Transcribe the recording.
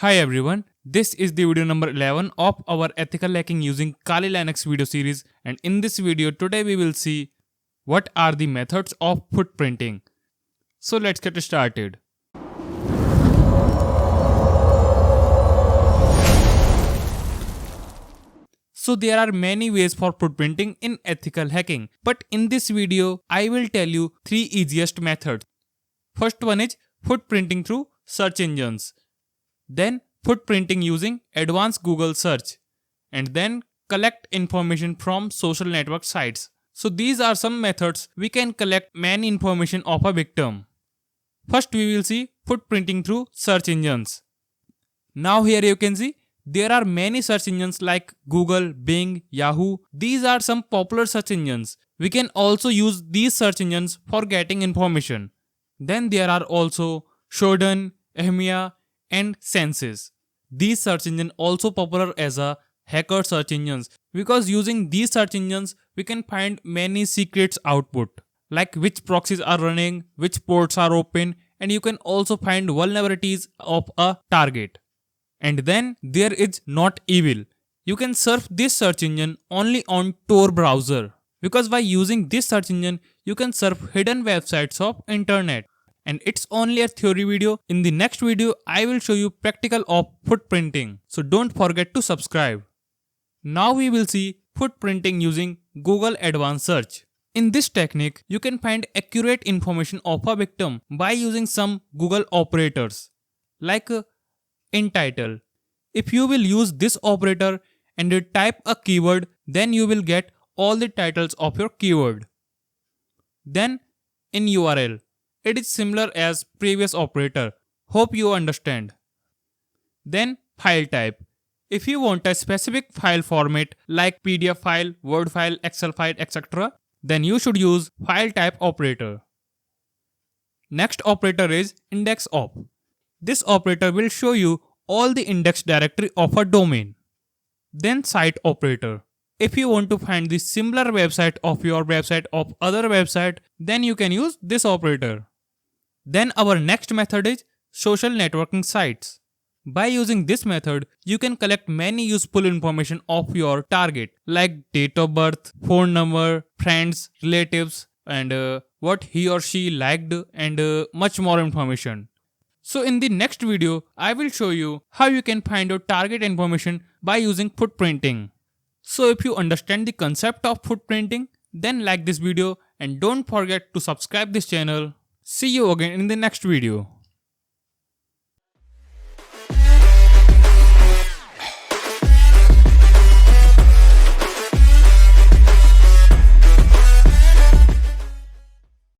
Hi everyone, this is the video number 11 of our ethical hacking using Kali Linux video series, and in this video today we will see what are the methods of footprinting. So let's get started. So there are many ways for footprinting in ethical hacking, but in this video I will tell you 3 easiest methods. First one is footprinting through search engines. Then footprinting using advanced Google search, and then collect information from social network sites. So these are some methods we can collect many information of a victim. First we will see footprinting through search engines. Now here you can see there are many search engines like Google, Bing, Yahoo. These are some popular search engines. We can also use these search engines for getting information. Then there are also Shodan, Ehmia, and Senses. These search engines also popular as a hacker search engines because using these search engines we can find many secrets output like which proxies are running, which ports are open, and you can also find vulnerabilities of a target. And then there is Not Evil. You can surf this search engine only on Tor browser because by using this search engine you can surf hidden websites of internet. And it's only a theory video. In the next video, I will show you practical of footprinting. So don't forget to subscribe. Now we will see footprinting using Google Advanced Search. In this technique, you can find accurate information of a victim by using some Google operators like in title. If you will use this operator and you type a keyword, then you will get all the titles of your keyword. Then in URL. It is similar as previous operator. Hope you understand. Then file type. If you want a specific file format like PDF file, Word file, Excel file, etc., then you should use file type operator. Next operator is index op. This operator will show you all the index directory of a domain. Then site operator. If you want to find the similar website of your website of other website, then you can use this operator. Then our next method is social networking sites. By using this method, you can collect many useful information of your target like date of birth, phone number, friends, relatives, and what he or she liked, and much more information. So in the next video, I will show you how you can find your target information by using footprinting. So if you understand the concept of footprinting, then like this video and don't forget to subscribe this channel. See you again in the next video.